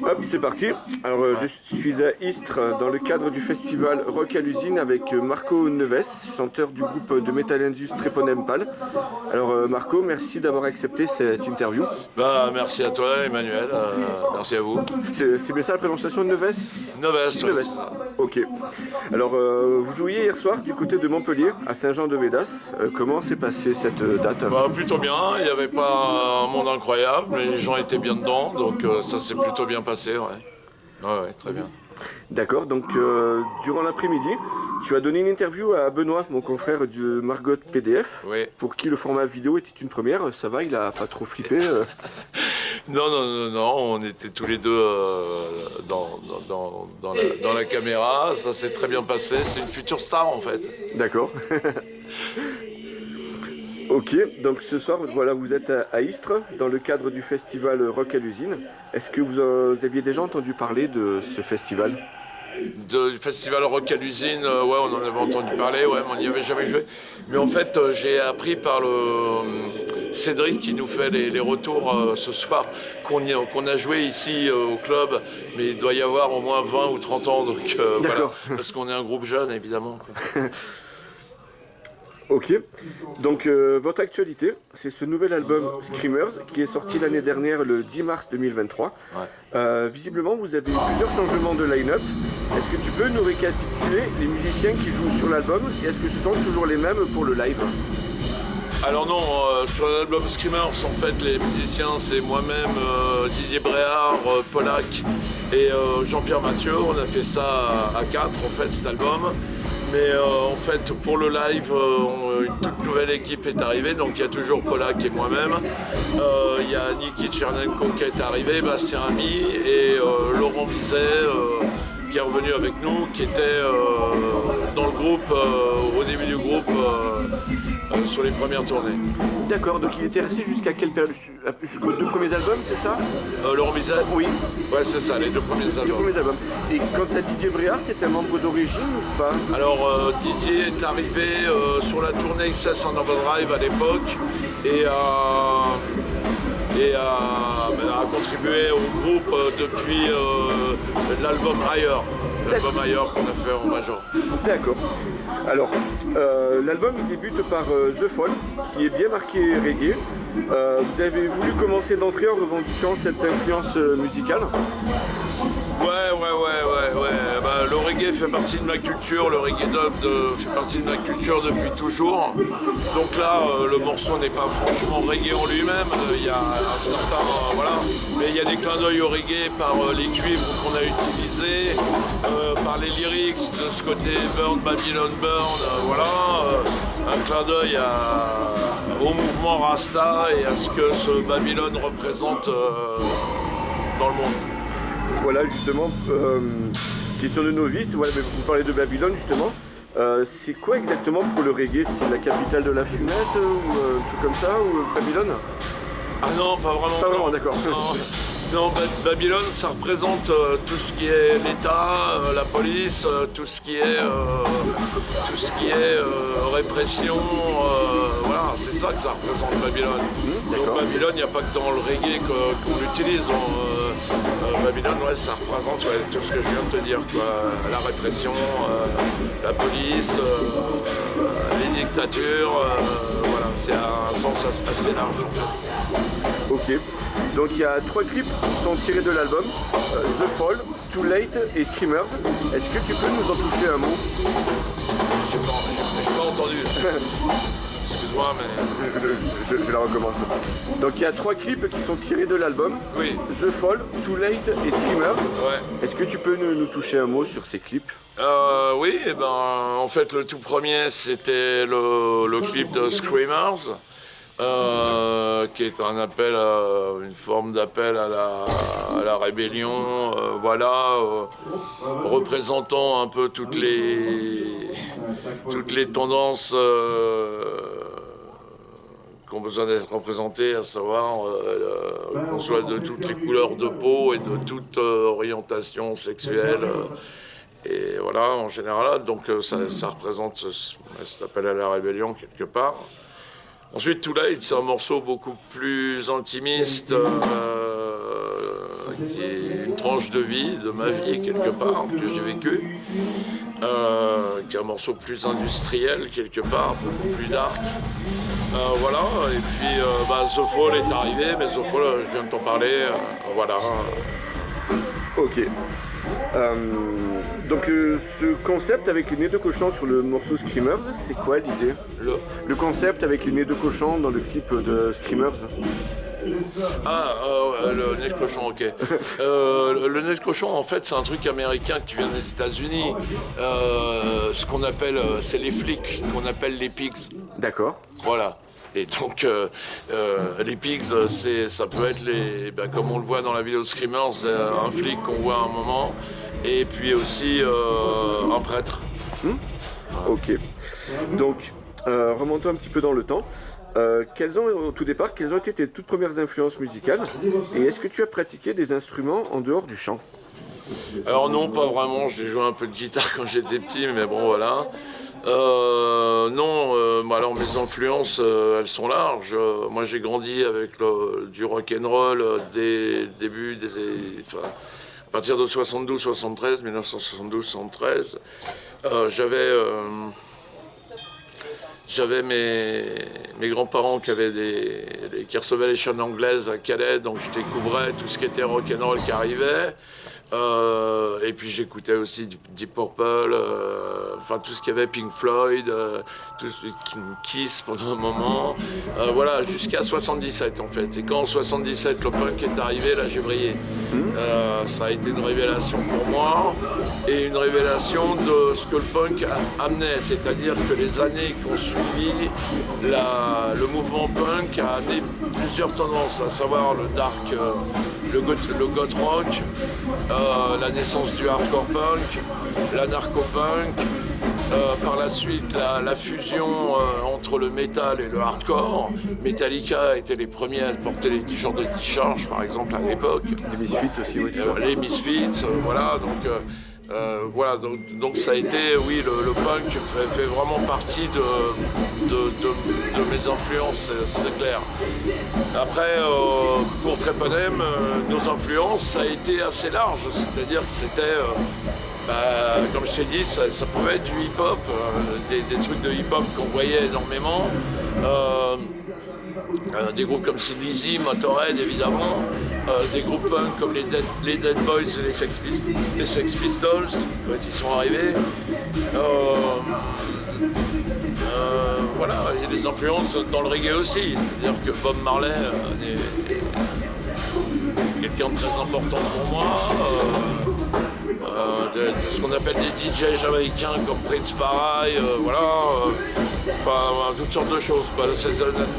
Hop, c'est parti. Alors, je suis à Istres dans le cadre du festival Rock à l'usine avec Marco Neves, chanteur du groupe de Metal Indus Treponempal. Alors, Marco, merci d'avoir accepté cette interview. Bah, merci à toi, Emmanuel. Merci à vous. C'est bien ça la prononciation de Neves? Neves. Neves. Ok. Alors, vous jouiez hier soir du côté de Montpellier, à Saint-Jean-de-Védas. Comment s'est passée cette date? Bah, plutôt bien. Il n'y avait pas un monde incroyable, mais les gens étaient bien dedans, donc ça s'est plutôt bien passé. Ouais, très bien. D'accord, donc durant l'après-midi, tu as donné une interview à Benoît, mon confrère de Margot PDF, Oui. pour qui le format vidéo était une première. Ça va, il a pas trop flippé Non, on était tous les deux dans la caméra. Ça s'est très bien passé. C'est une future star, en fait. D'accord. Ok, donc ce soir, voilà, vous êtes à Istres, dans le cadre du festival Rock à l'usine. Est-ce que vous aviez déjà entendu parler de ce festival? Du festival Rock à l'usine, ouais, on en avait entendu parler, ouais, mais on n'y avait jamais joué. Mais en fait, j'ai appris par le Cédric qui nous fait les retours ce soir qu'on a joué ici au club, mais il doit y avoir au moins 20 ou 30 ans, donc voilà, parce qu'on est un groupe jeune, évidemment, quoi. Ok, donc votre actualité, c'est ce nouvel album Screamers qui est sorti l'année dernière le 10 mars 2023. Ouais. Visiblement, vous avez eu plusieurs changements de line-up. Est-ce que tu peux nous récapituler les musiciens qui jouent sur l'album et est-ce que ce sont toujours les mêmes pour le live? Alors non, sur l'album Screamers, en fait, les musiciens, c'est moi-même, Didier Bréard, Polak et Jean-Pierre Mathieu. On a fait ça à 4, en fait, cet album. Mais en fait, pour le live, une toute nouvelle équipe est arrivée. Donc il y a toujours Polak et moi-même. Il y a Niki Tchernenko qui est arrivé, Bastien Ami et Laurent Bizet qui est revenu avec nous, qui était dans le groupe, au début du groupe, sur les premières tournées. D'accord, donc il était resté jusqu'à quelle période? Jusqu'aux deux premiers albums, c'est ça? Laurent Bizet? Oui. Ouais, c'est ça, les deux premiers Les deux albums. premiers albums. Et quant à Didier Bréard, c'était un membre d'origine ou pas? Alors Didier est arrivé sur la tournée XS en Overdrive à l'époque et a contribué au groupe depuis l'album Higher. L'album Higher qu'on a fait en major. D'accord. Alors, l'album il débute par The Fall, qui est bien marqué reggae. Vous avez voulu commencer d'entrée en revendiquant cette influence musicale? Ouais. Bah, le reggae fait partie de ma culture, le reggae dub fait partie de ma culture depuis toujours. Donc là, le morceau n'est pas franchement reggae en lui-même, il y a un certain... voilà. Mais il y a des clins d'œil au reggae par les cuivres qu'on a utilisés, par les lyrics de ce côté Burn, Babylon Burn, voilà. Un clin d'œil au mouvement Rasta et à ce que ce Babylone représente dans le monde. Voilà, justement, question de novice, voilà, mais vous parlez de Babylone, justement. C'est quoi exactement pour le reggae? C'est la capitale de la fumette ou un truc comme ça, ou Babylone? Ah non, pas vraiment. Pas vraiment, d'accord. Non, Babylone, ça représente tout ce qui est l'État, la police, tout ce qui est répression. Voilà, c'est ça que ça représente Babylone. Donc Babylone, il n'y a pas que dans le reggae qu'on l'utilise. Babylone, ouais, ça représente tout ce que je viens de te dire, quoi. La répression, la police, les dictatures. Voilà, c'est un sens assez large. En fait. Ok. Donc il y a 3 clips qui sont tirés de l'album, The Fall, Too Late et Screamers. Est-ce que tu peux nous en toucher un mot? Je n'ai pas entendu. Excuse-moi, mais... Je la recommence. Donc il y a 3 clips qui sont tirés de l'album, Oui. The Fall, Too Late et Screamers. Ouais. Est-ce que tu peux nous toucher un mot sur ces clips? Oui, en fait, le tout premier, c'était le clip de Screamers. Qui est un appel, une forme d'appel à la rébellion, représentant un peu toutes les tendances qui ont besoin d'être représentées, à savoir qu'on soit de toutes les couleurs de peau et de toute orientation sexuelle. Et voilà, en général, donc ça représente cet appel à la rébellion quelque part. Ensuite, Too Late, c'est un morceau beaucoup plus intimiste qui est une tranche de vie, de ma vie quelque part, que j'ai vécu, qui est un morceau plus industriel quelque part, beaucoup plus dark. Voilà, et puis The Fall est arrivé, mais The Fall, je viens de t'en parler, voilà. Ok. Donc ce concept avec les nez de cochon sur le morceau Screamers, c'est quoi l'idée? Le concept avec les nez de cochon dans le clip de Screamers? Le nez de cochon, ok. Le nez de cochon, en fait, c'est un truc américain qui vient des États-Unis. Ce qu'on appelle, c'est les flics, qu'on appelle les pigs. D'accord. Voilà. Et donc, les pigs, ça peut être, comme on le voit dans la vidéo Screamers, un flic qu'on voit à un moment, et puis aussi un prêtre. Ok. Donc, remontons un petit peu dans le temps. Au tout départ, quelles ont été tes toutes premières influences musicales? Et est-ce que tu as pratiqué des instruments en dehors du chant? Alors non, pas vraiment. J'ai joué un peu de guitare quand j'étais petit, mais bon, voilà. Alors mes influences, elles sont larges. Moi, j'ai grandi avec du rock and roll dès le début à partir de 72-73, 1972-73. J'avais mes grands-parents qui recevaient les chaînes anglaises à Calais, donc je découvrais tout ce qui était rock'n'roll qui arrivait. Et puis j'écoutais aussi Deep Purple, tout ce qu'il y avait, Pink Floyd, Kiss pendant un moment. Voilà, jusqu'à 77 en fait. Et quand en 77 le punk est arrivé, là j'ai brillé. Ça a été une révélation pour moi et une révélation de ce que le punk amenait, c'est-à-dire que les années qui ont suivi le mouvement punk a amené plusieurs tendances, à savoir le dark, le goth rock, la naissance du hardcore punk, l'anarcho-punk, par la suite la fusion entre le metal et le hardcore. Metallica étaient les premiers à porter les t-shirts de Discharge par exemple à l'époque. Les Misfits aussi, oui. Les Misfits, voilà, donc ça a été, oui, le punk fait vraiment partie de mes influences, c'est clair. Après, pour Treponem, nos influences, ça a été assez large, c'est-à-dire que c'était, comme je t'ai dit, ça pouvait être du hip-hop, des trucs de hip-hop qu'on voyait énormément. Des groupes comme Sin Lizzy, Motorhead évidemment, des groupes punk comme les Dead Boys et les Sex Pistols quand ils sont arrivés. Voilà, il y a des influences dans le reggae aussi, c'est-à-dire que Bob Marley est quelqu'un de très important pour moi. Ce qu'on appelle des DJ jamaïcains comme Prince Farai, toutes sortes de choses.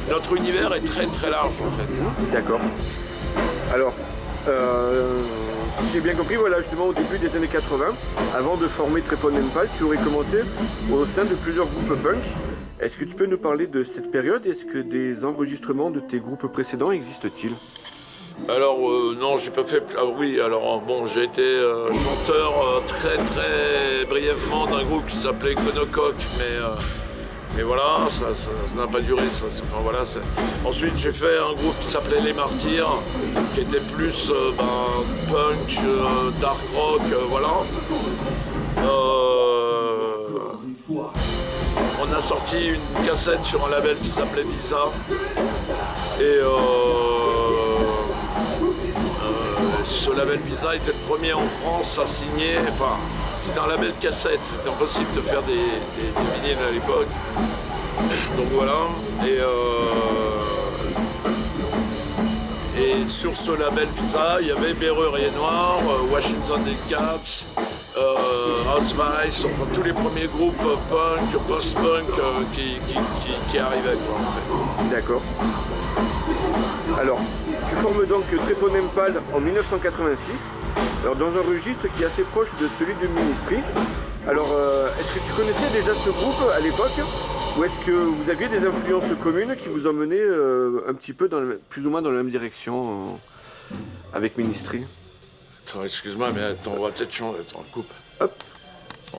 Notre univers est très très large en fait. D'accord. Alors, si j'ai bien compris, voilà, justement au début des années 80, avant de former Treponem Pal, tu aurais commencé au sein de plusieurs groupes punk. Est-ce que tu peux nous parler de cette période? Est-ce que des enregistrements de tes groupes précédents existent-ils? Alors non, j'ai pas fait. Ah oui, alors bon, j'ai été chanteur très très brièvement d'un groupe qui s'appelait Conococ, mais voilà, ça n'a pas duré. Ensuite, j'ai fait un groupe qui s'appelait Les Martyrs, qui était plus punk, dark rock, voilà. On a sorti une cassette sur un label qui s'appelait Visa, et ce label Visa était le premier en France à signer, c'était un label cassette, c'était impossible de faire des vinyles à l'époque. Donc voilà, et sur ce label Visa, il y avait Berrurier Noir, Washington Dead Cats, House Vice, tous les premiers groupes punk, post-punk qui arrivaient quoi, en fait. D'accord. Alors, tu formes donc Treponem Pal en 1986, alors dans un registre qui est assez proche de celui de Ministry. Alors, est-ce que tu connaissais déjà ce groupe à l'époque, ou est-ce que vous aviez des influences communes qui vous ont mené un petit peu plus ou moins dans la même direction avec Ministry? Attends, excuse-moi, mais on va peut-être changer, coupe. Hop.